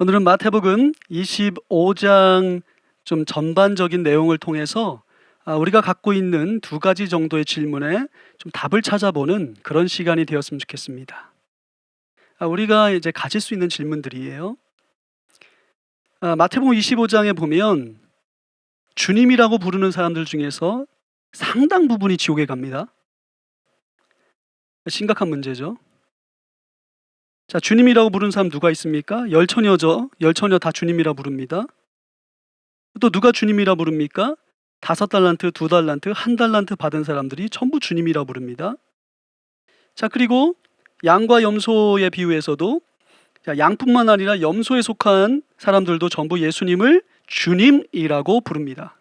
오늘은 마태복음 25장 좀 전반적인 내용을 통해서 우리가 갖고 있는 두 가지 정도의 질문에 좀 답을 찾아보는 그런 시간이 되었으면 좋겠습니다. 우리가 이제 가질 수 있는 질문들이에요. 마태복음 25장에 보면 주님이라고 부르는 사람들 중에서 상당 부분이 지옥에 갑니다. 심각한 문제죠. 자, 주님이라고 부르는 사람 누가 있습니까? 열처녀죠. 열처녀 다 주님이라 부릅니다. 또 누가 주님이라 부릅니까? 5달란트, 2달란트, 1달란트 받은 사람들이 전부 주님이라 부릅니다. 자, 그리고 양과 염소의 비유에서도 양뿐만 아니라 염소에 속한 사람들도 전부 예수님을 주님이라고 부릅니다.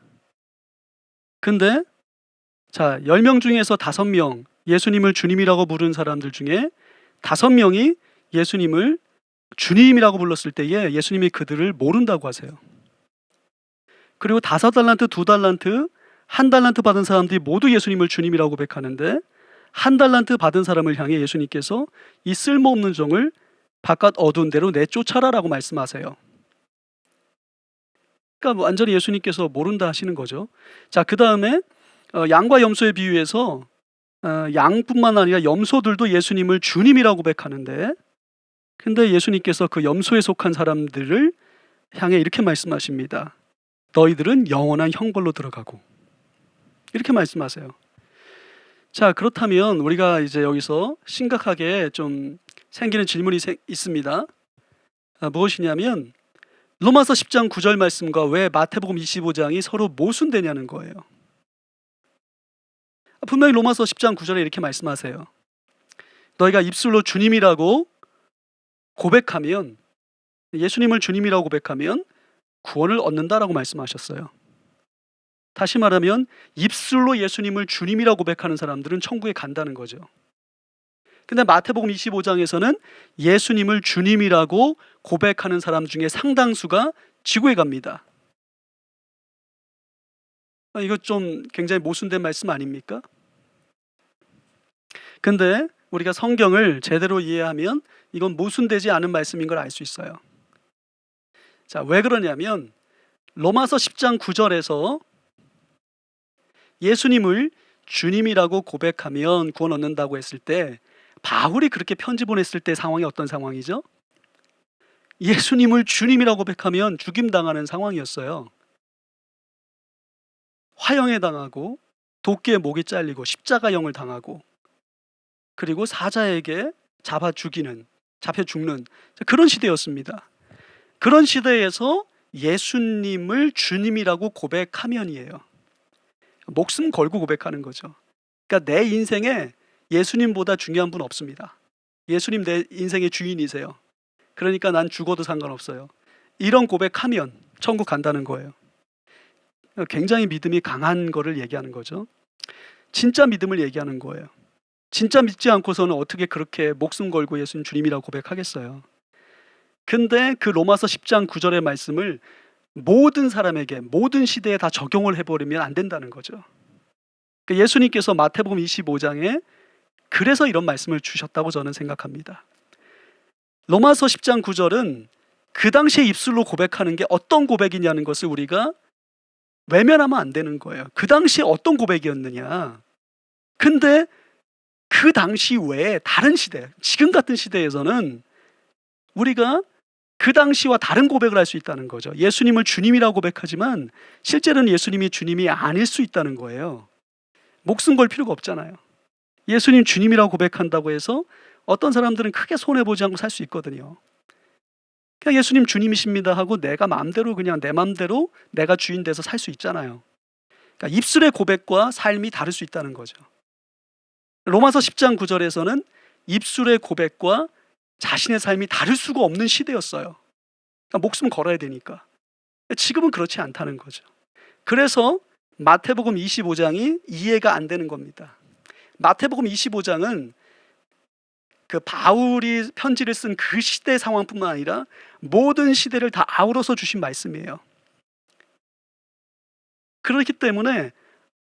근데 자, 10명 중에서 5명 예수님을 주님이라고 부른 사람들 중에 5명이 예수님을 주님이라고 불렀을 때에 예수님이 그들을 모른다고 하세요. 그리고 5달란트, 2달란트, 1달란트 받은 사람들이 모두 예수님을 주님이라고 고백하는데 1달란트 받은 사람을 향해 예수님께서 이 쓸모없는 종을 바깥 어두운 데로 내쫓아라라고 말씀하세요. 그러니까 완전히 예수님께서 모른다 하시는 거죠. 자, 그 다음에 양과 염소의 비유에서 양뿐만 아니라 염소들도 예수님을 주님이라고 고백하는데 근데 예수님께서 그 염소에 속한 사람들을 향해 이렇게 말씀하십니다. 너희들은 영원한 형벌로 들어가고 이렇게 말씀하세요. 자, 그렇다면 우리가 이제 여기서 심각하게 좀 생기는 질문이 있습니다. 무엇이냐면 로마서 10장 9절 말씀과 왜 마태복음 25장이 서로 모순되냐는 거예요. 분명히 로마서 10장 9절에 이렇게 말씀하세요. 너희가 입술로 주님이라고 고백하면 예수님을 주님이라고 고백하면 구원을 얻는다라고 말씀하셨어요. 다시 말하면 입술로 예수님을 주님이라고 고백하는 사람들은 천국에 간다는 거죠. 근데 마태복음 25장에서는 예수님을 주님이라고 고백하는 사람 중에 상당수가 지구에 갑니다. 이거 좀 굉장히 모순된 말씀 아닙니까? 근데 우리가 성경을 제대로 이해하면 이건 모순되지 않은 말씀인 걸 알 수 있어요. 자, 왜 그러냐면 로마서 10장 9절에서 예수님을 주님이라고 고백하면 구원 얻는다고 했을 때 바울이 그렇게 편지 보냈을 때 상황이 어떤 상황이죠? 예수님을 주님이라고 고백하면 죽임당하는 상황이었어요. 화형에 당하고 도끼에 목이 잘리고 십자가형을 당하고 그리고 사자에게 잡혀 죽는 그런 시대였습니다. 그런 시대에서 예수님을 주님이라고 고백하면이에요. 목숨 걸고 고백하는 거죠. 그러니까 내 인생에 예수님보다 중요한 분 없습니다. 예수님 내 인생의 주인이세요. 그러니까 난 죽어도 상관없어요. 이런 고백하면 천국 간다는 거예요. 굉장히 믿음이 강한 거를 얘기하는 거죠. 진짜 믿음을 얘기하는 거예요. 진짜 믿지 않고서는 어떻게 그렇게 목숨 걸고 예수님 주님이라고 고백하겠어요. 근데 그 로마서 10장 9절의 말씀을 모든 사람에게 모든 시대에 다 적용을 해버리면 안 된다는 거죠. 그러니까 예수님께서 마태복음 25장에 그래서 이런 말씀을 주셨다고 저는 생각합니다. 로마서 10장 9절은 그 당시에 입술로 고백하는 게 어떤 고백이냐는 것을 우리가 외면하면 안 되는 거예요. 그 당시에 어떤 고백이었느냐. 근데 그 당시 외에 다른 시대, 지금 같은 시대에서는 우리가 그 당시와 다른 고백을 할 수 있다는 거죠. 예수님을 주님이라고 고백하지만 실제로는 예수님이 주님이 아닐 수 있다는 거예요. 목숨 걸 필요가 없잖아요. 예수님 주님이라고 고백한다고 해서 어떤 사람들은 크게 손해보지 않고 살 수 있거든요. 그냥 예수님 주님이십니다 하고 내가 마음대로 그냥 내 마음대로 내가 주인 돼서 살 수 있잖아요. 그러니까 입술의 고백과 삶이 다를 수 있다는 거죠. 로마서 10장 9절에서는 입술의 고백과 자신의 삶이 다를 수가 없는 시대였어요. 그러니까 목숨 걸어야 되니까. 지금은 그렇지 않다는 거죠. 그래서 마태복음 25장이 이해가 안 되는 겁니다. 마태복음 25장은 그 바울이 편지를 쓴 그 시대 상황뿐만 아니라 모든 시대를 다 아우러서 주신 말씀이에요. 그렇기 때문에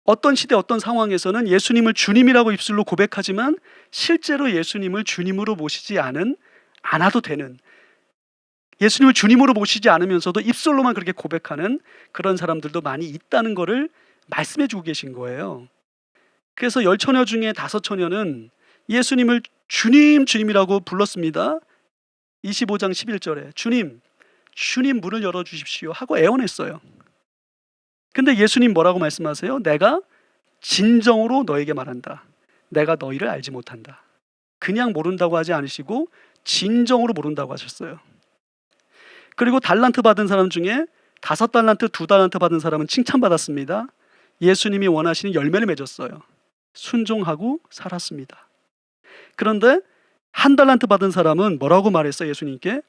어떤 시대 어떤 상황에서는 예수님을 주님이라고 입술로 고백하지만 실제로 예수님을 주님으로 모시지 않아도 되는 예수님을 주님으로 모시지 않으면서도 입술로만 그렇게 고백하는 그런 사람들도 많이 있다는 것을 말씀해 주고 계신 거예요. 그래서 10처녀 중에 5처녀는 예수님을 주님 주님이라고 불렀습니다. 25장 11절에 주님 문을 열어주십시오 하고 애원했어요. 근데 예수님 뭐라고 말씀하세요? 내가 진정으로 너에게 말한다. 내가 너희를 알지 못한다. 그냥 모른다고 하지 않으시고 진정으로 모른다고 하셨어요. 그리고 달란트 받은 사람 중에 5달란트, 2달란트 받은 사람은 칭찬받았습니다. 예수님이 원하시는 열매를 맺었어요. 순종하고 살았습니다. 그런데 1달란트 받은 사람은 뭐라고 말했어요? 예수님께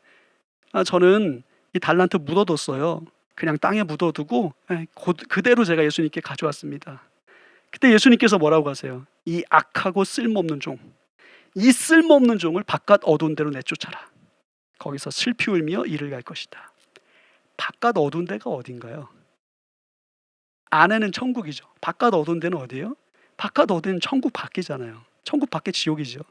저는 이 달란트 묻어뒀어요. 그냥 땅에 묻어두고 그대로 제가 예수님께 가져왔습니다. 그때 예수님께서 뭐라고 하세요? 이 악하고 쓸모없는 종, 이 쓸모없는 종을 바깥 어두운 데로 내쫓아라. 거기서 슬피 울며 이를 갈 것이다. 바깥 어두운 데가 어딘가요? 안에는 천국이죠. 바깥 어두운 데는 어디예요? 바깥 어두운 데는 천국 밖이잖아요. 천국 밖에 지옥이죠.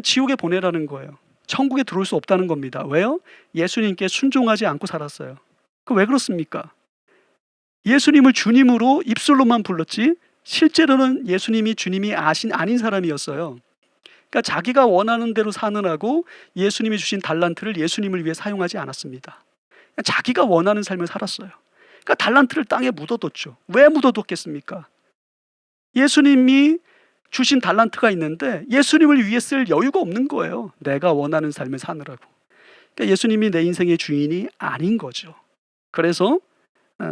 지옥에 보내라는 거예요. 천국에 들어올 수 없다는 겁니다. 왜요? 예수님께 순종하지 않고 살았어요. 그 왜 그렇습니까? 예수님을 주님으로 입술로만 불렀지 실제로는 예수님이 주님이 아닌 사람이었어요. 그러니까 자기가 원하는 대로 사느라고 예수님이 주신 달란트를 예수님을 위해 사용하지 않았습니다. 자기가 원하는 삶을 살았어요. 그러니까 달란트를 땅에 묻어뒀죠. 왜 묻어뒀겠습니까? 예수님이 주신 달란트가 있는데 예수님을 위해 쓸 여유가 없는 거예요. 내가 원하는 삶을 사느라고. 그러니까 예수님이 내 인생의 주인이 아닌 거죠. 그래서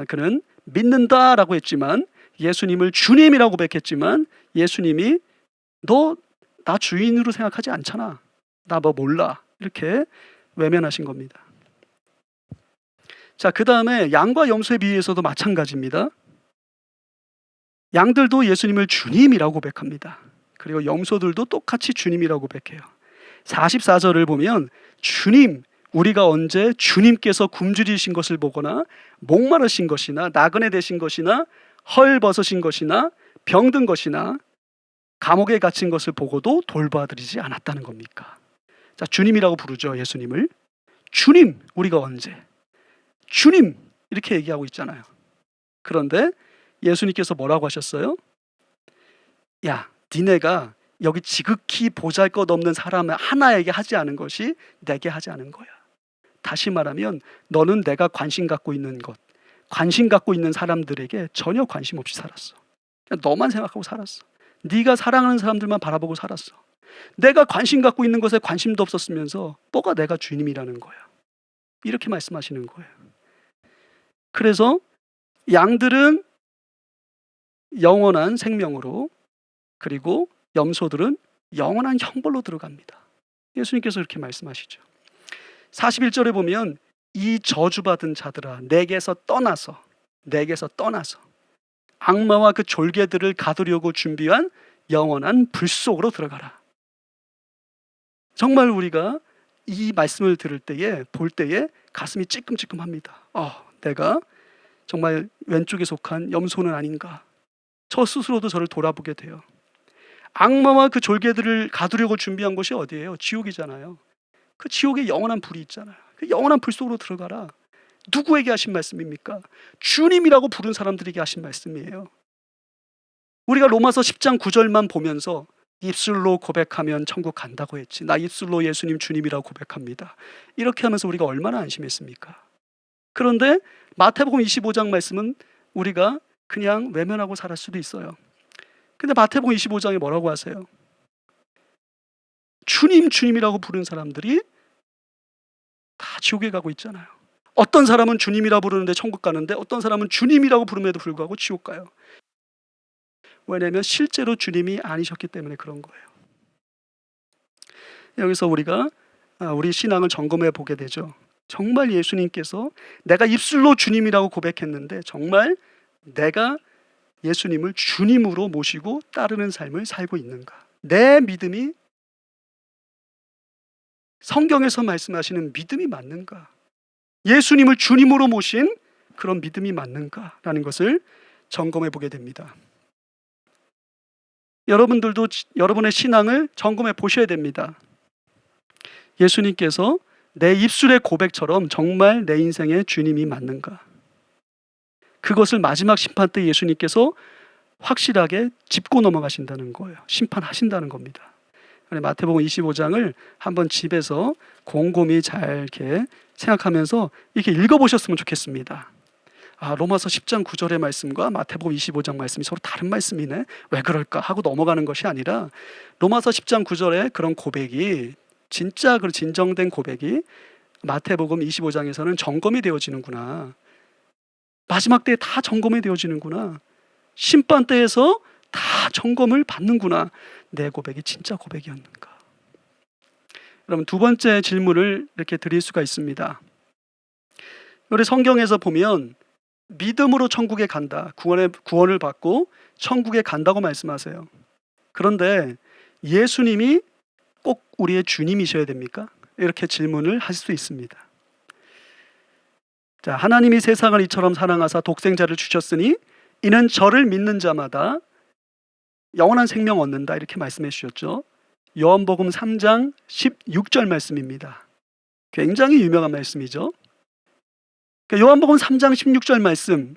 그는 믿는다라고 했지만 예수님을 주님이라고 고백했지만 예수님이 너 나 주인으로 생각하지 않잖아. 나 뭐 몰라. 이렇게 외면하신 겁니다. 자, 그 다음에 양과 염소의 비유에서도 마찬가지입니다. 양들도 예수님을 주님이라고 고백합니다. 그리고 염소들도 똑같이 주님이라고 고백해요. 44절을 보면 주님, 우리가 언제 주님께서 굶주리신 것을 보거나 목마르신 것이나 나그네 되신 것이나 헐벗으신 것이나 병든 것이나 감옥에 갇힌 것을 보고도 돌봐드리지 않았다는 겁니까? 자, 주님이라고 부르죠. 예수님을 주님, 우리가 언제 주님 이렇게 얘기하고 있잖아요. 그런데 예수님께서 뭐라고 하셨어요? 야, 니네가 여기 지극히 보잘것없는 사람 하나에게 하지 않은 것이 내게 하지 않은 거야. 다시 말하면 너는 내가 관심 갖고 있는 것, 관심 갖고 있는 사람들에게 전혀 관심 없이 살았어. 그냥 너만 생각하고 살았어. 네가 사랑하는 사람들만 바라보고 살았어. 내가 관심 갖고 있는 것에 관심도 없었으면서 뭐가 내가 주님이라는 거야. 이렇게 말씀하시는 거예요. 그래서 양들은 영원한 생명으로, 그리고 염소들은 영원한 형벌로 들어갑니다. 예수님께서 그렇게 말씀하시죠. 41절에 보면 이 저주받은 자들아 내게서 떠나서 악마와 그 졸개들을 가두려고 준비한 영원한 불 속으로 들어가라. 정말 우리가 이 말씀을 들을 때에, 볼 때에 가슴이 찌끔찌끔합니다. 내가 정말 왼쪽에 속한 염소는 아닌가. 저 스스로도 저를 돌아보게 돼요. 악마와 그 졸개들을 가두려고 준비한 곳이 어디예요? 지옥이잖아요. 그 지옥에 영원한 불이 있잖아요. 그 영원한 불 속으로 들어가라. 누구에게 하신 말씀입니까? 주님이라고 부른 사람들에게 하신 말씀이에요. 우리가 로마서 10장 9절만 보면서 입술로 고백하면 천국 간다고 했지. 나 입술로 예수님 주님이라고 고백합니다. 이렇게 하면서 우리가 얼마나 안심했습니까? 그런데 마태복음 25장 말씀은 우리가 그냥 외면하고 살았을 수도 있어요. 근데 마태복음 25장에 뭐라고 하세요? 주님이라고 부른 사람들이 다 지옥에 가고 있잖아요. 어떤 사람은 주님이라 부르는데 천국 가는데 어떤 사람은 주님이라고 부름에도 불구하고 지옥 가요. 왜냐하면 실제로 주님이 아니셨기 때문에 그런 거예요. 여기서 우리가 우리 신앙을 점검해 보게 되죠. 정말 예수님께서 내가 입술로 주님이라고 고백했는데 정말 내가 예수님을 주님으로 모시고 따르는 삶을 살고 있는가? 내 믿음이 성경에서 말씀하시는 믿음이 맞는가? 예수님을 주님으로 모신 그런 믿음이 맞는가라는 것을 점검해 보게 됩니다. 여러분들도 여러분의 신앙을 점검해 보셔야 됩니다. 예수님께서 내 입술의 고백처럼 정말 내 인생의 주님이 맞는가? 그것을 마지막 심판 때 예수님께서 확실하게 짚고 넘어가신다는 거예요. 심판하신다는 겁니다. 마태복음 25장을 한번 집에서 곰곰이 잘 이렇게 생각하면서 이렇게 읽어보셨으면 좋겠습니다. 로마서 10장 9절의 말씀과 마태복음 25장 말씀이 서로 다른 말씀이네. 왜 그럴까 하고 넘어가는 것이 아니라 로마서 10장 9절의 그런 고백이 진짜 그 진정된 고백이 마태복음 25장에서는 점검이 되어지는구나. 마지막 때에 다 점검이 되어지는구나. 심판 때에서 다 점검을 받는구나. 내 고백이 진짜 고백이었는가. 여러분, 두 번째 질문을 이렇게 드릴 수가 있습니다. 우리 성경에서 보면 믿음으로 천국에 간다. 구원을 받고 천국에 간다고 말씀하세요. 그런데 예수님이 꼭 우리의 주님이셔야 됩니까? 이렇게 질문을 할 수 있습니다. 자, 하나님이 세상을 이처럼 사랑하사 독생자를 주셨으니 이는 저를 믿는 자마다 영원한 생명 얻는다. 이렇게 말씀해 주셨죠. 요한복음 3장 16절 말씀입니다. 굉장히 유명한 말씀이죠. 요한복음 3장 16절 말씀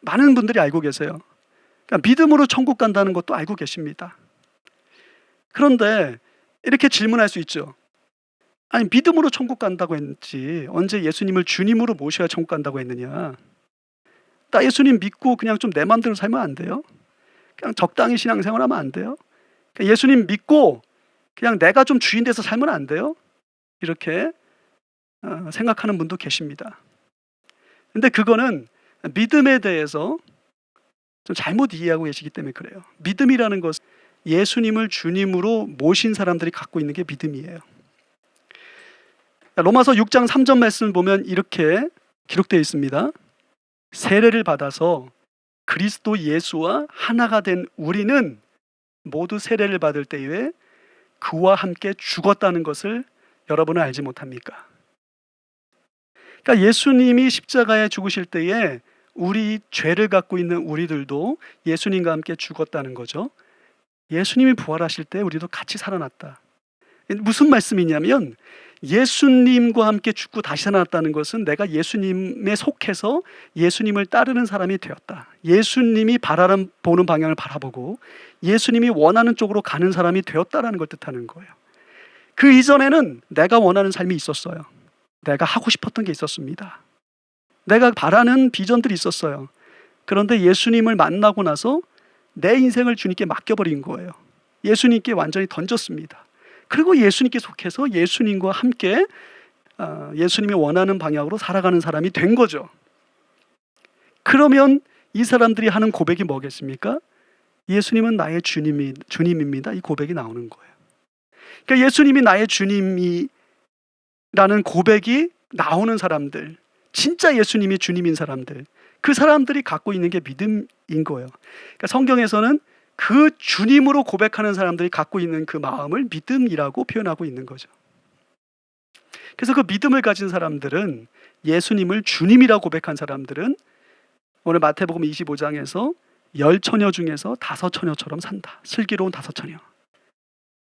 많은 분들이 알고 계세요. 그러니까 믿음으로 천국 간다는 것도 알고 계십니다. 그런데 이렇게 질문할 수 있죠. 아니, 믿음으로 천국 간다고 했지 언제 예수님을 주님으로 모셔야 천국 간다고 했느냐. 나 예수님 믿고 그냥 좀 내 마음대로 살면 안 돼요? 그냥 적당히 신앙생활하면 안 돼요? 그냥 예수님 믿고 그냥 내가 좀 주인 돼서 살면 안 돼요? 이렇게 생각하는 분도 계십니다. 근데 그거는 믿음에 대해서 좀 잘못 이해하고 계시기 때문에 그래요. 믿음이라는 것은 예수님을 주님으로 모신 사람들이 갖고 있는 게 믿음이에요. 로마서 6장 3절 말씀을 보면 이렇게 기록되어 있습니다. 세례를 받아서 그리스도 예수와 하나가 된 우리는 모두 세례를 받을 때에 그와 함께 죽었다는 것을 여러분은 알지 못합니까? 그러니까 예수님이 십자가에 죽으실 때에 우리 죄를 갖고 있는 우리들도 예수님과 함께 죽었다는 거죠. 예수님이 부활하실 때 우리도 같이 살아났다. 무슨 말씀이냐면 예수님과 함께 죽고 다시 살아났다는 것은 내가 예수님에 속해서 예수님을 따르는 사람이 되었다. 예수님이 보는 방향을 바라보고 예수님이 원하는 쪽으로 가는 사람이 되었다라는 걸 뜻하는 거예요. 그 이전에는 내가 원하는 삶이 있었어요. 내가 하고 싶었던 게 있었습니다. 내가 바라는 비전들이 있었어요. 그런데 예수님을 만나고 나서 내 인생을 주님께 맡겨버린 거예요. 예수님께 완전히 던졌습니다. 그리고 예수님께 속해서 예수님과 함께 예수님이 원하는 방향으로 살아가는 사람이 된 거죠. 그러면 이 사람들이 하는 고백이 뭐겠습니까? 예수님은 나의 주님입니다. 이 고백이 나오는 거예요. 그러니까 예수님이 나의 주님이라는 고백이 나오는 사람들, 진짜 예수님이 주님인 사람들, 그 사람들이 갖고 있는 게 믿음인 거예요. 그러니까 성경에서는 그 주님으로 고백하는 사람들이 갖고 있는 그 마음을 믿음이라고 표현하고 있는 거죠. 그래서 그 믿음을 가진 사람들은, 예수님을 주님이라고 고백한 사람들은 오늘 마태복음 25장에서 10처녀 중에서 5처녀처럼 산다. 슬기로운 5처녀.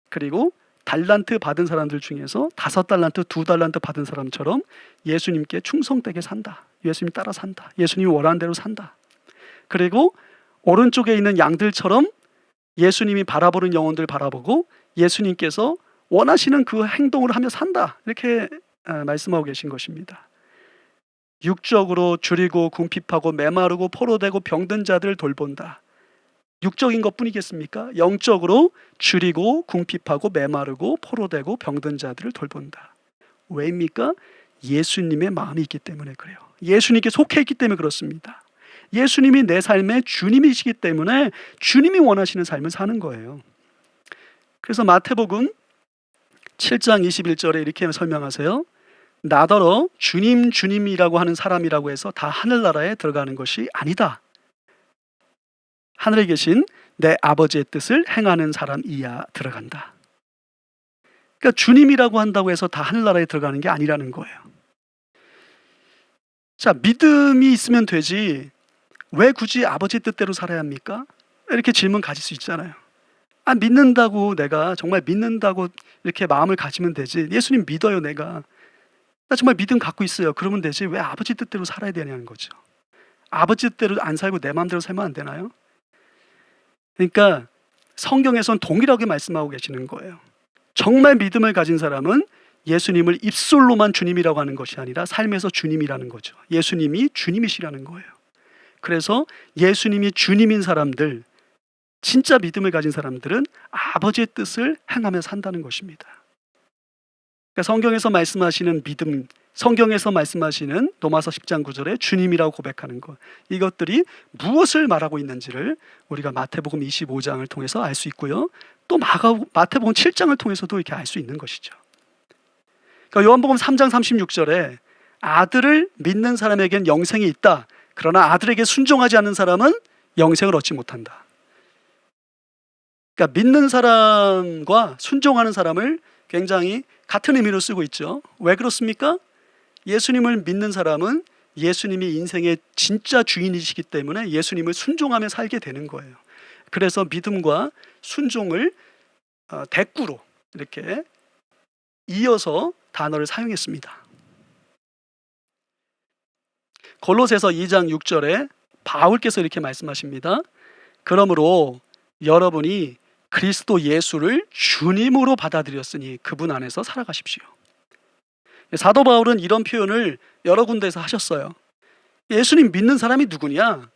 그리고 달란트 받은 사람들 중에서 5달란트, 2달란트 받은 사람처럼 예수님께 충성되게 산다. 예수님 따라 산다. 예수님이 원하는 대로 산다. 그리고 오른쪽에 있는 양들처럼 예수님이 바라보는 영혼들 바라보고 예수님께서 원하시는 그 행동을 하며 산다. 이렇게 말씀하고 계신 것입니다. 육적으로 줄이고 궁핍하고 메마르고 포로되고 병든 자들을 돌본다. 육적인 것뿐이겠습니까? 영적으로 줄이고 궁핍하고 메마르고 포로되고 병든 자들을 돌본다. 왜입니까? 예수님의 마음이 있기 때문에 그래요. 예수님께 속해 있기 때문에 그렇습니다. 예수님이 내 삶의 주님이시기 때문에 주님이 원하시는 삶을 사는 거예요. 그래서 마태복음 7장 21절에 이렇게 설명하세요. 나더러 주님이라고 하는 사람이라고 해서 다 하늘나라에 들어가는 것이 아니다. 하늘에 계신 내 아버지의 뜻을 행하는 사람이야 들어간다. 그러니까 주님이라고 한다고 해서 다 하늘나라에 들어가는 게 아니라는 거예요. 자, 믿음이 있으면 되지 왜 굳이 아버지 뜻대로 살아야 합니까? 이렇게 질문 가질 수 있잖아요. 믿는다고, 내가 정말 믿는다고 이렇게 마음을 가지면 되지. 예수님 믿어요, 내가. 나 정말 믿음 갖고 있어요. 그러면 되지 왜 아버지 뜻대로 살아야 되냐는 거죠. 아버지 뜻대로 안 살고 내 마음대로 살면 안 되나요? 그러니까 성경에선 동일하게 말씀하고 계시는 거예요. 정말 믿음을 가진 사람은 예수님을 입술로만 주님이라고 하는 것이 아니라 삶에서 주님이라는 거죠. 예수님이 주님이시라는 거예요. 그래서 예수님이 주님인 사람들, 진짜 믿음을 가진 사람들은 아버지의 뜻을 행하며 산다는 것입니다. 그러니까 성경에서 말씀하시는 믿음, 성경에서 말씀하시는 로마서 10장 9절에 주님이라고 고백하는 것, 이것들이 무엇을 말하고 있는지를 우리가 마태복음 25장을 통해서 알 수 있고요. 또 마태복음 7장을 통해서도 이렇게 알 수 있는 것이죠. 그러니까 요한복음 3장 36절에 아들을 믿는 사람에겐 영생이 있다. 그러나 아들에게 순종하지 않는 사람은 영생을 얻지 못한다. 그러니까 믿는 사람과 순종하는 사람을 굉장히 같은 의미로 쓰고 있죠. 왜 그렇습니까? 예수님을 믿는 사람은 예수님이 인생의 진짜 주인이시기 때문에 예수님을 순종하며 살게 되는 거예요. 그래서 믿음과 순종을 대꾸로 이렇게 이어서 단어를 사용했습니다. 골로새서 2장 6절에 바울께서 이렇게 말씀하십니다. 그러므로 여러분이 그리스도 예수를 주님으로 받아들였으니 그분 안에서 살아가십시오. 사도 바울은 이런 표현을 여러 군데에서 하셨어요. 예수님 믿는 사람이 누구냐?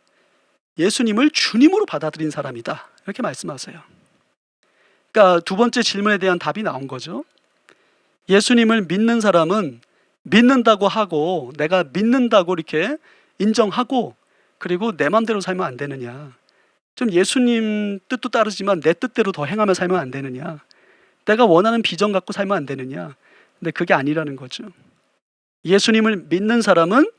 예수님을 주님으로 받아들인 사람이다. 이렇게 말씀하세요. 그러니까 두 번째 질문에 대한 답이 나온 거죠. 예수님을 믿는 사람은 믿는다고 하고 내가 믿는다고 이렇게 인정하고 그리고 내 마음대로 살면 안 되느냐? 좀 예수님 뜻도 따르지만 내 뜻대로 더 행하며 살면 안 되느냐? 내가 원하는 비전 갖고 살면 안 되느냐? 근데 그게 아니라는 거죠. 예수님을 믿는 사람은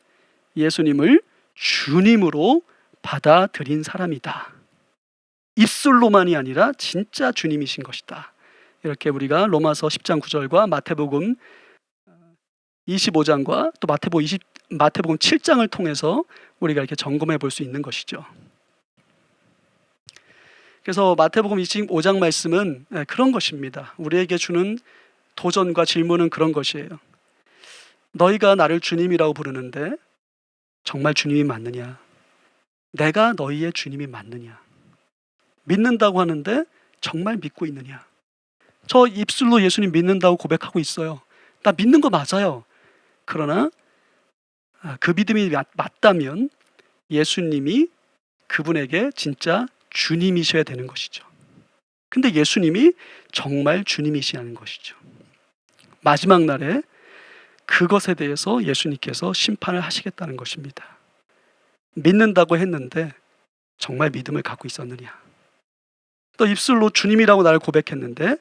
예수님을 주님으로 받아들인 사람이다. 입술로만이 아니라 진짜 주님이신 것이다. 이렇게 우리가 로마서 10장 9절과 마태복음 25장과 또 마태복음 7장을 통해서 우리가 이렇게 점검해 볼 수 있는 것이죠. 그래서 마태복음 25장 말씀은 그런 것입니다. 우리에게 주는 도전과 질문은 그런 것이에요. 너희가 나를 주님이라고 부르는데 정말 주님이 맞느냐? 내가 너희의 주님이 맞느냐? 믿는다고 하는데 정말 믿고 있느냐? 저 입술로 예수님 믿는다고 고백하고 있어요. 나 믿는 거 맞아요. 그러나 그 믿음이 맞다면 예수님이 그분에게 진짜 주님이셔야 되는 것이죠. 근데 예수님이 정말 주님이시라는 것이죠. 마지막 날에 그것에 대해서 예수님께서 심판을 하시겠다는 것입니다. 믿는다고 했는데 정말 믿음을 갖고 있었느냐? 또 입술로 주님이라고 나를 고백했는데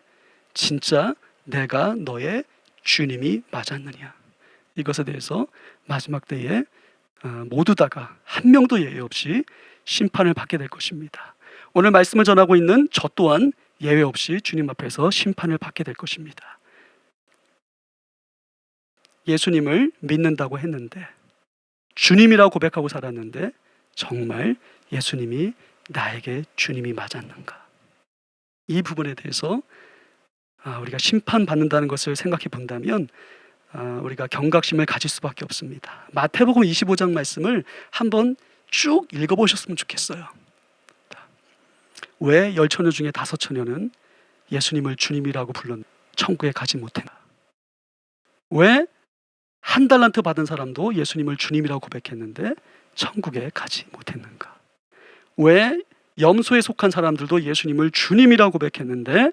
진짜 내가 너의 주님이 맞았느냐? 이것에 대해서 마지막 때에 모두 다가 한 명도 예외 없이 심판을 받게 될 것입니다. 오늘 말씀을 전하고 있는 저 또한 예외 없이 주님 앞에서 심판을 받게 될 것입니다. 예수님을 믿는다고 했는데 주님이라고 고백하고 살았는데 정말 예수님이 나에게 주님이 맞았는가? 이 부분에 대해서 우리가 심판받는다는 것을 생각해 본다면 우리가 경각심을 가질 수밖에 없습니다. 마태복음 25장 말씀을 한번 쭉 읽어보셨으면 좋겠어요. 왜 10처녀 중에 5처녀는 예수님을 주님이라고 불렀 천국에 가지 못했나? 왜 한 달란트 받은 사람도 예수님을 주님이라고 고백했는데 천국에 가지 못했는가? 왜 염소에 속한 사람들도 예수님을 주님이라고 고백했는데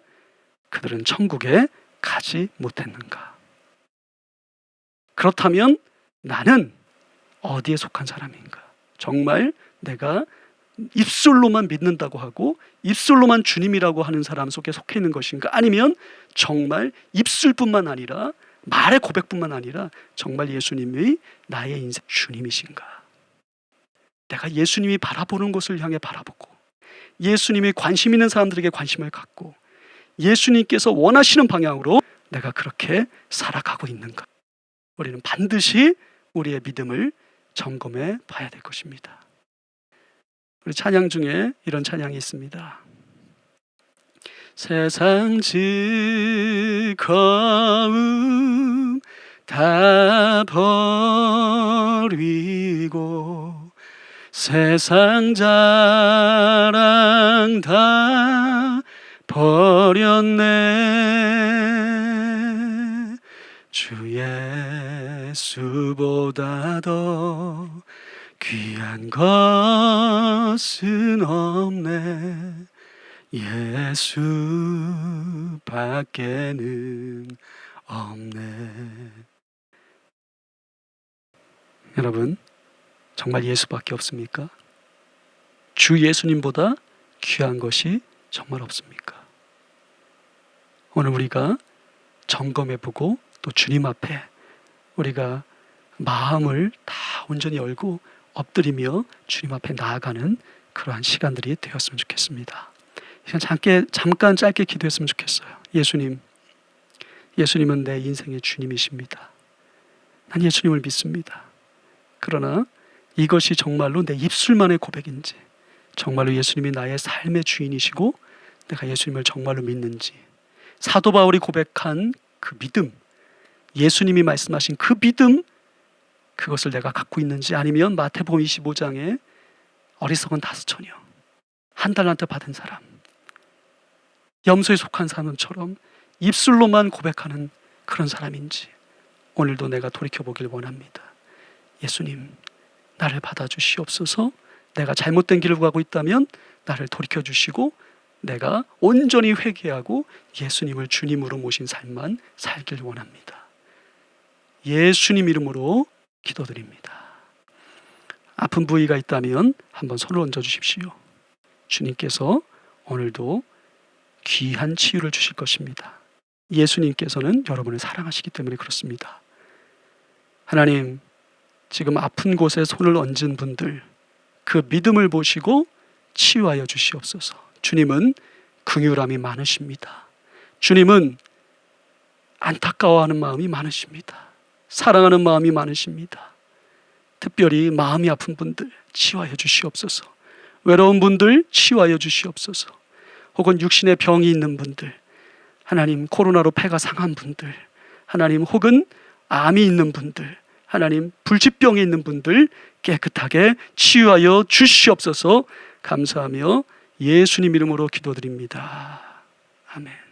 그들은 천국에 가지 못했는가? 그렇다면 나는 어디에 속한 사람인가? 정말 내가 입술로만 믿는다고 하고 입술로만 주님이라고 하는 사람 속에 속해 있는 것인가? 아니면 정말 입술뿐만 아니라 말의 고백뿐만 아니라 정말 예수님이 나의 인생 주님이신가? 내가 예수님이 바라보는 곳을 향해 바라보고 예수님이 관심 있는 사람들에게 관심을 갖고 예수님께서 원하시는 방향으로 내가 그렇게 살아가고 있는가? 우리는 반드시 우리의 믿음을 점검해 봐야 될 것입니다. 우리 찬양 중에 이런 찬양이 있습니다. 세상 즐거움 다 다 버리고 세상 자랑 다 버렸네. 주 예수보다 더 귀한 것은 없네. 예수밖에는 없네. 여러분, 정말 예수밖에 없습니까? 주 예수님보다 귀한 것이 정말 없습니까? 오늘 우리가 점검해보고 또 주님 앞에 우리가 마음을 다 온전히 열고 엎드리며 주님 앞에 나아가는 그러한 시간들이 되었으면 좋겠습니다. 잠깐 짧게 기도했으면 좋겠어요. 예수님은 내 인생의 주님이십니다. 난 예수님을 믿습니다. 그러나 이것이 정말로 내 입술만의 고백인지, 정말로 예수님이 나의 삶의 주인이시고 내가 예수님을 정말로 믿는지, 사도 바울이 고백한 그 믿음, 예수님이 말씀하신 그 믿음, 그것을 내가 갖고 있는지, 아니면 마태복음 25장에 어리석은 다섯 처녀, 한 달란트 받은 사람, 염소에 속한 사람처럼 입술로만 고백하는 그런 사람인지 오늘도 내가 돌이켜보길 원합니다. 예수님, 나를 받아주시옵소서. 내가 잘못된 길을 가고 있다면 나를 돌이켜주시고 내가 온전히 회개하고 예수님을 주님으로 모신 삶만 살길 원합니다. 예수님 이름으로 기도드립니다. 아픈 부위가 있다면 한번 손을 얹어주십시오. 주님께서 오늘도 귀한 치유를 주실 것입니다. 예수님께서는 여러분을 사랑하시기 때문에 그렇습니다. 하나님, 지금 아픈 곳에 손을 얹은 분들, 그 믿음을 보시고 치유하여 주시옵소서. 주님은 긍휼함이 많으십니다. 주님은 안타까워하는 마음이 많으십니다. 사랑하는 마음이 많으십니다. 특별히 마음이 아픈 분들 치유하여 주시옵소서. 외로운 분들 치유하여 주시옵소서. 혹은 육신의 병이 있는 분들, 하나님, 코로나로 폐가 상한 분들, 하나님, 혹은 암이 있는 분들, 하나님, 불치병에 있는 분들 깨끗하게 치유하여 주시옵소서. 감사하며 예수님 이름으로 기도드립니다. 아멘.